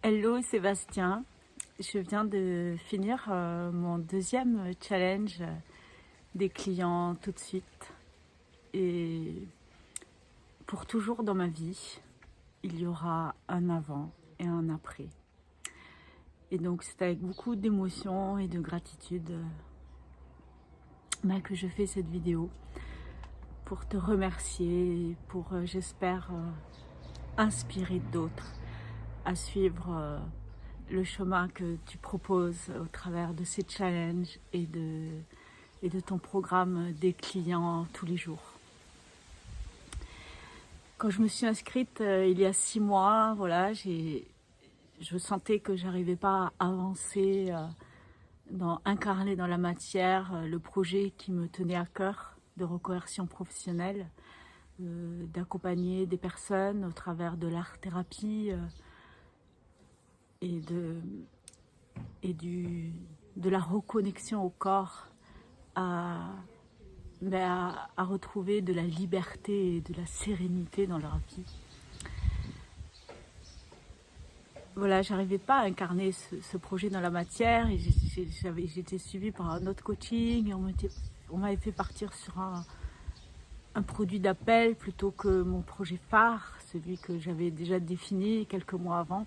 Hello Sébastien, je viens de finir mon deuxième challenge des clients tout de suite. Et pour toujours dans ma vie, il y aura un avant et un après. Et donc c'est avec beaucoup d'émotion et de gratitude que je fais cette vidéo pour te remercier, pour j'espère inspirer d'autres à suivre le chemin que tu proposes au travers de ces challenges et de ton programme des clients tous les jours. Quand je me suis inscrite il y a 6 mois, voilà, je sentais que j'arrivais pas à avancer, incarner dans la matière le projet qui me tenait à cœur de reconversion professionnelle, d'accompagner des personnes au travers de l'art-thérapie et de la reconnexion au corps à retrouver de la liberté et de la sérénité dans leur vie. Voilà, j'arrivais pas à incarner ce projet dans la matière et j'étais suivie par un autre coaching et on m'avait fait partir sur un produit d'appel plutôt que mon projet phare, celui que j'avais déjà défini quelques mois avant.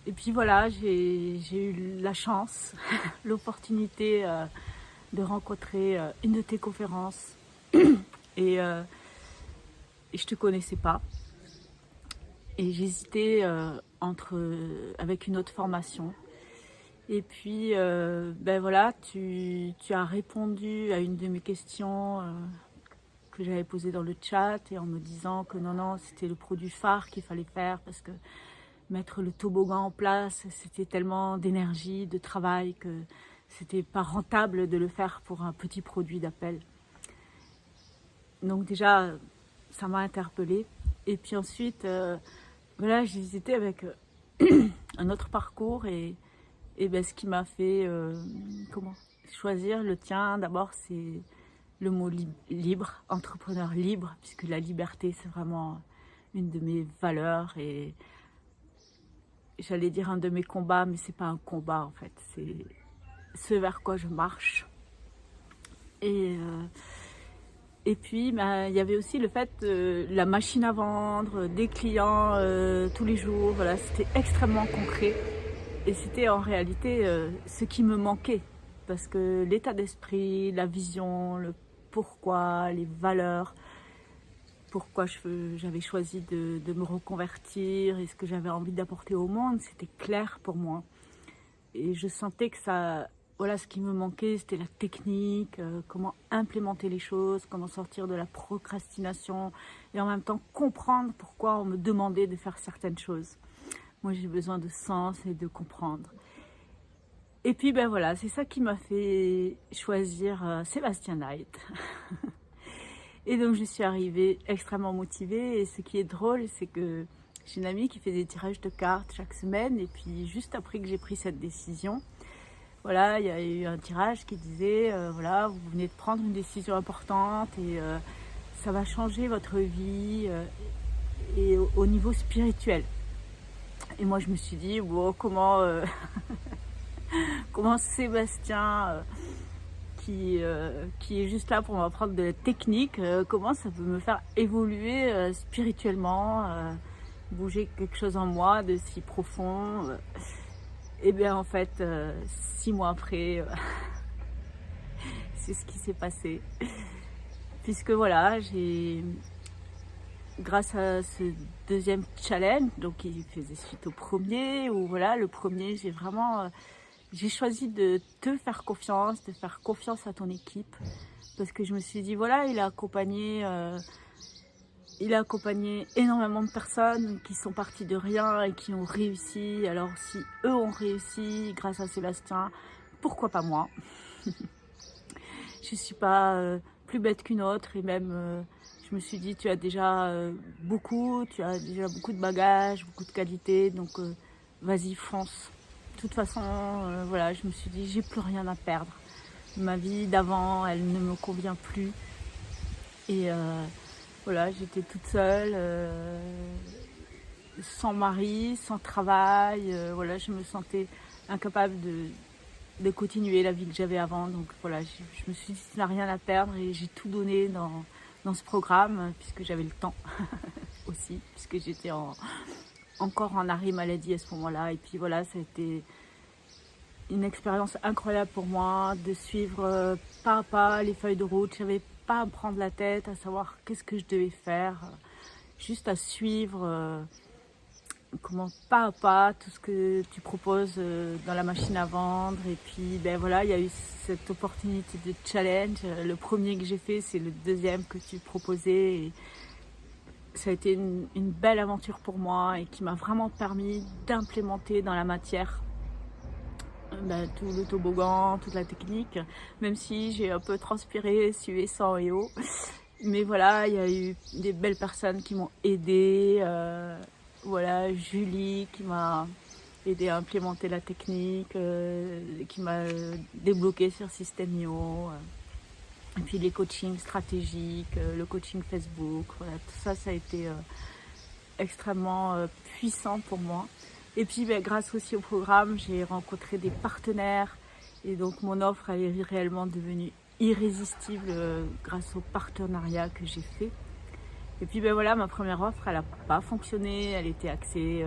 Et puis voilà, j'ai eu la chance, l'opportunité de rencontrer une de tes conférences et je te connaissais pas. Et j'hésitais avec une autre formation. Et puis, voilà, tu as répondu à une de mes questions que j'avais posées dans le chat et en me disant que non, c'était le produit phare qu'il fallait faire parce que mettre le toboggan en place, c'était tellement d'énergie, de travail que c'était pas rentable de le faire pour un petit produit d'appel. Donc déjà, ça m'a interpellée. Et puis ensuite, voilà, j'ai hésité avec un autre parcours et ce qui m'a fait choisir le tien. D'abord, c'est le mot libre, entrepreneur libre, puisque la liberté, c'est vraiment une de mes valeurs et j'allais dire un de mes combats, mais c'est pas un combat en fait, c'est ce vers quoi je marche. Et puis, il y avait aussi le fait de la machine à vendre, des clients tous les jours. Voilà, c'était extrêmement concret. Et c'était en réalité ce qui me manquait. Parce que l'état d'esprit, la vision, le pourquoi, les valeurs, pourquoi j'avais choisi de me reconvertir et ce que j'avais envie d'apporter au monde, c'était clair pour moi. Et je sentais que ce qui me manquait, c'était la technique, comment implémenter les choses, comment sortir de la procrastination et en même temps comprendre pourquoi on me demandait de faire certaines choses. Moi, j'ai besoin de sens et de comprendre. Et puis, voilà, c'est ça qui m'a fait choisir Sébastien Knight. Et donc, je suis arrivée extrêmement motivée. Et ce qui est drôle, c'est que j'ai une amie qui fait des tirages de cartes chaque semaine. Et puis, juste après que j'ai pris cette décision, voilà, il y a eu un tirage qui disait, voilà, vous venez de prendre une décision importante et ça va changer votre vie et au niveau spirituel. Et moi, je me suis dit, wow, comment Sébastien, qui est juste là pour m'apprendre de la technique, comment ça peut me faire évoluer spirituellement, bouger quelque chose en moi de si profond. Et bien en fait, 6 mois après, c'est ce qui s'est passé. Puisque voilà, grâce à ce deuxième challenge, donc qui faisait suite au premier, où voilà, le premier, j'ai choisi de te faire confiance, de faire confiance à ton équipe, parce que je me suis dit, voilà, il a accompagné énormément de personnes qui sont parties de rien et qui ont réussi. Alors si eux ont réussi grâce à Sébastien, pourquoi pas moi? Je suis pas plus bête qu'une autre et même je me suis dit tu as déjà beaucoup de bagages, beaucoup de qualités, donc vas-y fonce. De toute façon, voilà, je me suis dit j'ai plus rien à perdre. Ma vie d'avant, elle ne me convient plus et voilà, j'étais toute seule sans mari, sans travail. Voilà, je me sentais incapable de continuer la vie que j'avais avant. Donc voilà, je me suis dit, tu n'as rien à perdre et j'ai tout donné dans ce programme, puisque j'avais le temps aussi, puisque j'étais encore en arrêt maladie à ce moment-là. Et puis voilà, ça a été une expérience incroyable pour moi de suivre pas à pas les feuilles de route. Je n'avais pas à me prendre la tête, à savoir qu'est-ce que je devais faire, juste à suivre comment pas à pas tout ce que tu proposes dans la machine à vendre. Et puis ben voilà, il y a eu cette opportunité de challenge. Le premier que j'ai fait, c'est le deuxième que tu proposais. Et ça a été une belle aventure pour moi et qui m'a vraiment permis d'implémenter dans la matière tout le toboggan, toute la technique, même si j'ai un peu transpiré, sué sang et eau. Mais voilà, il y a eu des belles personnes qui m'ont aidé. Voilà, Julie qui m'a aidé à implémenter la technique, qui m'a débloqué sur System.io. Et puis les coachings stratégiques, le coaching Facebook, voilà, tout ça, ça a été extrêmement puissant pour moi. Et puis grâce aussi au programme, j'ai rencontré des partenaires et donc mon offre est réellement devenue irrésistible grâce au partenariat que j'ai fait. Et puis voilà, ma première offre, elle n'a pas fonctionné, elle était axée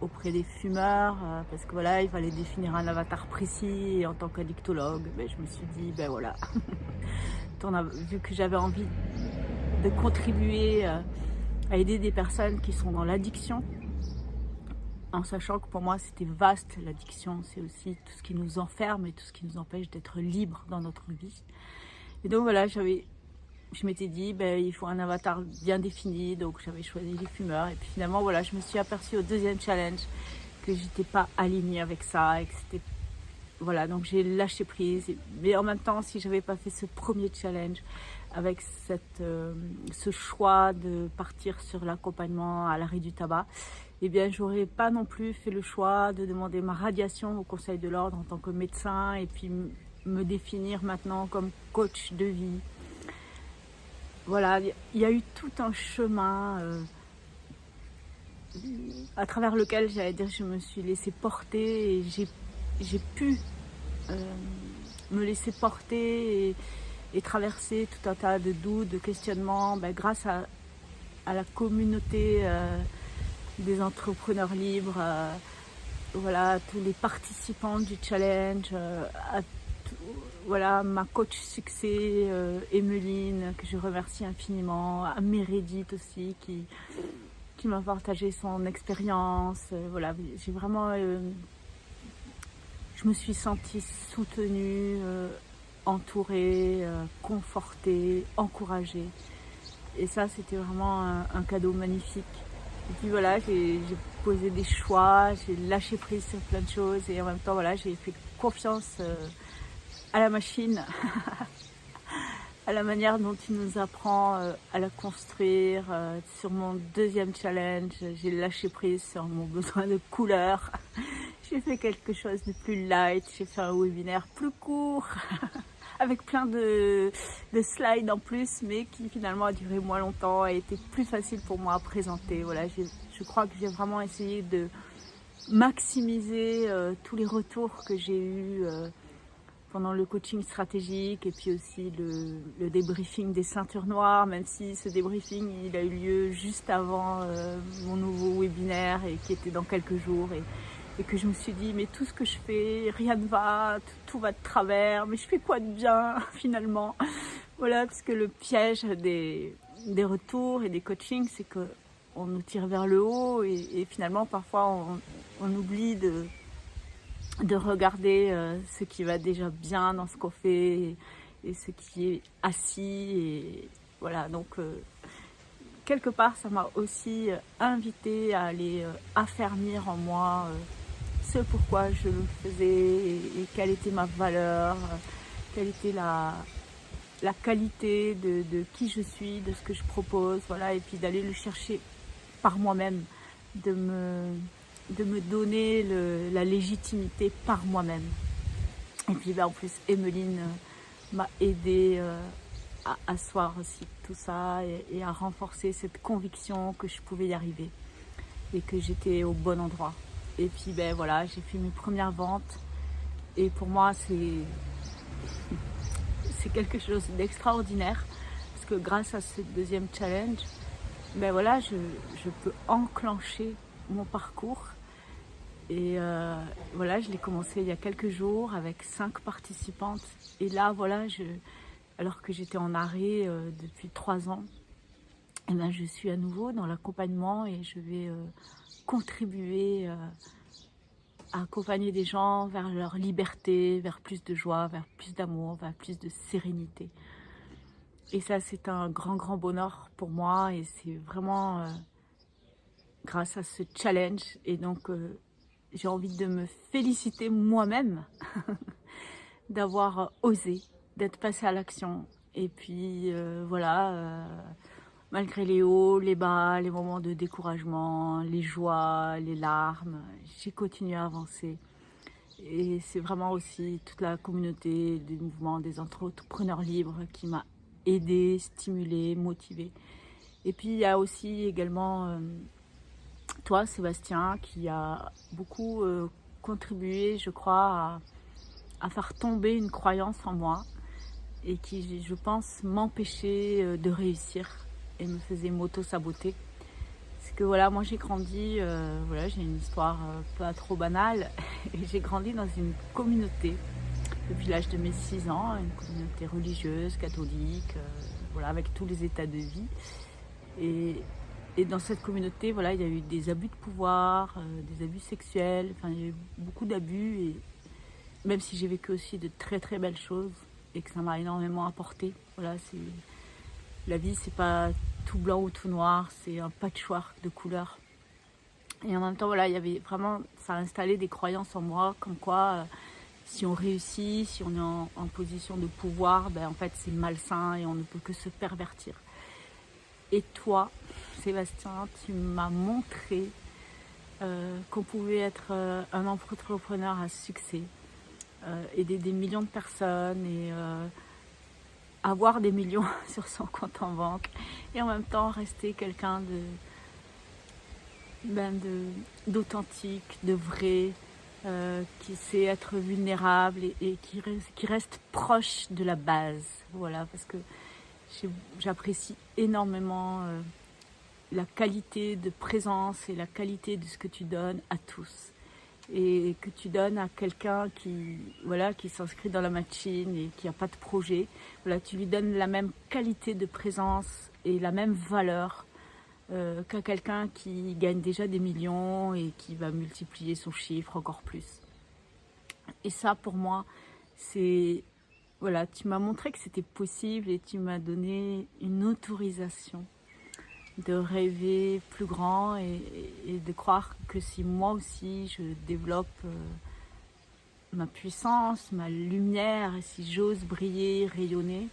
auprès des fumeurs, parce que voilà, il fallait définir un avatar précis et en tant qu'addictologue, je me suis dit, voilà, vu que j'avais envie de contribuer à aider des personnes qui sont dans l'addiction, en sachant que pour moi c'était vaste l'addiction, c'est aussi tout ce qui nous enferme et tout ce qui nous empêche d'être libres dans notre vie. Et donc voilà, je m'étais dit il faut un avatar bien défini, donc j'avais choisi les fumeurs. Et puis finalement voilà, je me suis aperçue au deuxième challenge que j'étais pas alignée avec ça et que c'était voilà, donc j'ai lâché prise. Mais en même temps, si j'avais pas fait ce premier challenge avec ce choix de partir sur l'accompagnement à l'arrêt du tabac, j'aurais pas non plus fait le choix de demander ma radiation au Conseil de l'Ordre en tant que médecin et puis me définir maintenant comme coach de vie. Voilà, il y a eu tout un chemin à travers lequel, je me suis laissée porter et j'ai pu me laisser porter et traverser tout un tas de doutes, de questionnements grâce à la communauté des entrepreneurs libres, voilà, tous les participants du challenge, voilà, ma coach succès, Emeline, que je remercie infiniment, à Meredith aussi, qui m'a partagé son expérience. Voilà, j'ai vraiment... je me suis sentie soutenue, entourée, confortée, encouragée. Et ça, c'était vraiment un cadeau magnifique. Et puis voilà, j'ai posé des choix, j'ai lâché prise sur plein de choses et en même temps, voilà, j'ai fait confiance à la machine, à la manière dont tu nous apprends à la construire. Sur mon deuxième challenge, j'ai lâché prise sur mon besoin de couleur. J'ai fait quelque chose de plus light, j'ai fait un webinaire plus court, avec plein de slides en plus, mais qui finalement a duré moins longtemps et était plus facile pour moi à présenter. Voilà, je crois que j'ai vraiment essayé de maximiser tous les retours que j'ai eus pendant le coaching stratégique et puis aussi le débriefing des ceintures noires, même si ce débriefing il a eu lieu juste avant mon nouveau webinaire et qui était dans quelques jours et que je me suis dit mais tout ce que je fais, rien ne va, tout va de travers, mais je fais quoi de bien finalement? Voilà, parce que le piège des retours et des coachings, c'est qu'on nous tire vers le haut et finalement parfois on oublie de regarder ce qui va déjà bien dans ce qu'on fait et ce qui est assis. Et voilà, donc quelque part, ça m'a aussi invité à aller affermir en moi ce pourquoi je le faisais et quelle était ma valeur, quelle était la qualité de qui je suis, de ce que je propose, voilà, et puis d'aller le chercher par moi-même, de me donner la légitimité par moi-même. Et puis en plus, Emeline m'a aidé à asseoir aussi tout ça et à renforcer cette conviction que je pouvais y arriver. et que j'étais au bon endroit. Et puis ben voilà, j'ai fait mes premières ventes et pour moi c'est quelque chose d'extraordinaire parce que grâce à ce deuxième challenge, ben voilà, je peux enclencher mon parcours. Et voilà, je l'ai commencé il y a quelques jours avec 5 participantes. Et là, voilà, alors que j'étais en arrêt depuis 3 ans, et ben, je suis à nouveau dans l'accompagnement et je vais contribuer à accompagner des gens vers leur liberté, vers plus de joie, vers plus d'amour, vers plus de sérénité. Et ça, c'est un grand, grand bonheur pour moi et c'est vraiment grâce à ce challenge. Et donc, j'ai envie de me féliciter moi-même d'avoir osé, d'être passée à l'action. Et puis, voilà, malgré les hauts, les bas, les moments de découragement, les joies, les larmes, j'ai continué à avancer. Et c'est vraiment aussi toute la communauté du mouvement des entrepreneurs libres qui m'a aidée, stimulée, motivée. Et puis il y a aussi également toi, Sébastien, qui a beaucoup contribué, je crois, à faire tomber une croyance en moi et qui, je pense, m'empêchait de réussir et me faisait m'auto-saboter. C'est que voilà, moi j'ai grandi, voilà, j'ai une histoire pas trop banale et j'ai grandi dans une communauté depuis l'âge de mes 6 ans, une communauté religieuse, catholique, voilà, avec tous les états de vie. Et dans cette communauté, voilà, il y a eu des abus de pouvoir, des abus sexuels, enfin, il y a eu beaucoup d'abus, et même si j'ai vécu aussi de très très belles choses et que ça m'a énormément apporté. Voilà, la vie, c'est pas tout blanc ou tout noir, c'est un patchwork de couleurs. Et en même temps, voilà, il y avait vraiment, ça a installé des croyances en moi, comme quoi, si on réussit, si on est en position de pouvoir, ben en fait c'est malsain et on ne peut que se pervertir. Et toi, Sébastien, tu m'as montré qu'on pouvait être un entrepreneur à succès, aider des millions de personnes et avoir des millions sur son compte en banque et en même temps rester quelqu'un d'authentique, de vrai, qui sait être vulnérable et qui reste proche de la base. Voilà, parce que j'apprécie énormément la qualité de présence et la qualité de ce que tu donnes à tous et que tu donnes à quelqu'un qui s'inscrit dans la machine et qui n'a pas de projet. Voilà, tu lui donnes la même qualité de présence et la même valeur qu'à quelqu'un qui gagne déjà des millions et qui va multiplier son chiffre encore plus. Et ça, pour moi, c'est... Voilà, tu m'as montré que c'était possible et tu m'as donné une autorisation de rêver plus grand et de croire que si moi aussi je développe ma puissance, ma lumière, et si j'ose briller, rayonner,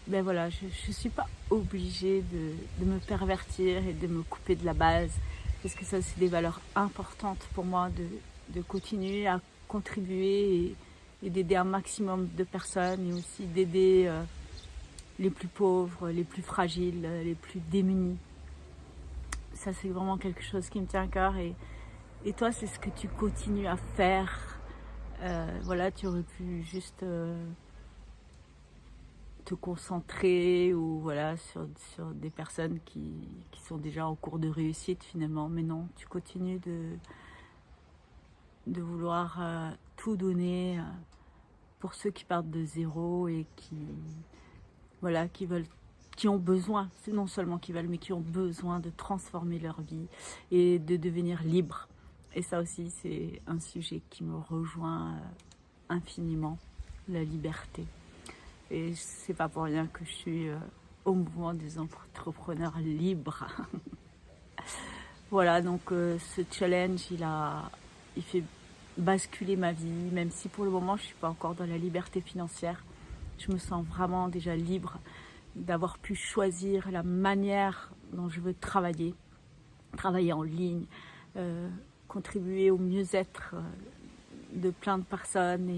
ben voilà, je ne suis pas obligée de me pervertir et de me couper de la base, parce que ça, c'est des valeurs importantes pour moi de continuer à contribuer et d'aider un maximum de personnes et aussi d'aider les plus pauvres, les plus fragiles, les plus démunis. Ça, c'est vraiment quelque chose qui me tient à cœur et toi, c'est ce que tu continues à faire. Voilà, tu aurais pu juste te concentrer ou voilà sur des personnes qui sont déjà en cours de réussite finalement, mais non, tu continues de vouloir tout donner pour ceux qui partent de zéro et voilà, qui ont besoin, c'est non seulement qui veulent, mais qui ont besoin de transformer leur vie et de devenir libres. Et ça aussi, c'est un sujet qui me rejoint infiniment, la liberté. Et c'est pas pour rien que je suis au mouvement des entrepreneurs libres. Voilà, donc ce challenge, il fait basculer ma vie, même si pour le moment, je suis pas encore dans la liberté financière. Je me sens vraiment déjà libre d'avoir pu choisir la manière dont je veux travailler en ligne, contribuer au mieux-être de plein de personnes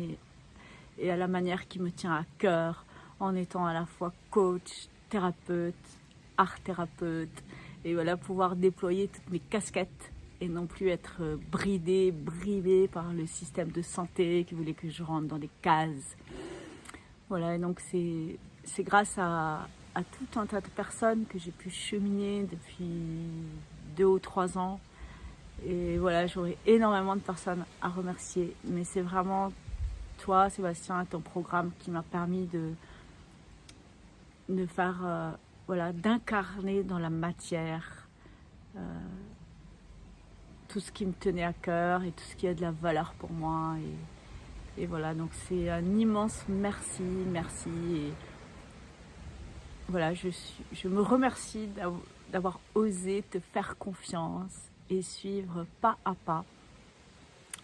et à la manière qui me tient à cœur en étant à la fois coach, thérapeute, art thérapeute Et voilà, pouvoir déployer toutes mes casquettes et non plus être bridée, brivée par le système de santé qui voulait que je rentre dans des cases. Voilà, et donc c'est grâce à tout un tas de personnes que j'ai pu cheminer depuis 2 ou 3 ans. Et voilà, j'aurais énormément de personnes à remercier. Mais c'est vraiment toi, Sébastien, et ton programme qui m'a permis de faire, voilà, d'incarner dans la matière tout ce qui me tenait à cœur et tout ce qui a de la valeur pour moi. Et voilà, donc c'est un immense merci, merci. Et voilà, je me remercie d'avoir osé te faire confiance et suivre pas à pas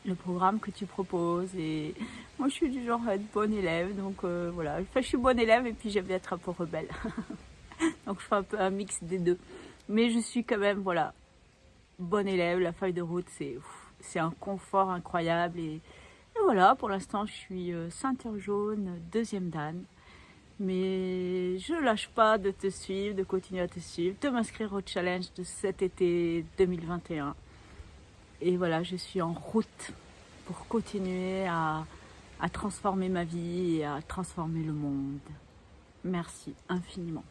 le programme que tu proposes. Et moi, je suis du genre à être bonne élève, donc voilà. Enfin, je suis bonne élève et puis j'aime bien être un peu rebelle. Donc, je fais un peu un mix des deux. Mais je suis quand même, voilà, bonne élève. La feuille de route, c'est un confort incroyable. Et voilà, pour l'instant, je suis ceinture jaune, 2e dan. Mais je ne lâche pas de te suivre, de continuer à te suivre, de m'inscrire au challenge de cet été 2021. Et voilà, je suis en route pour continuer à transformer ma vie et à transformer le monde. Merci infiniment.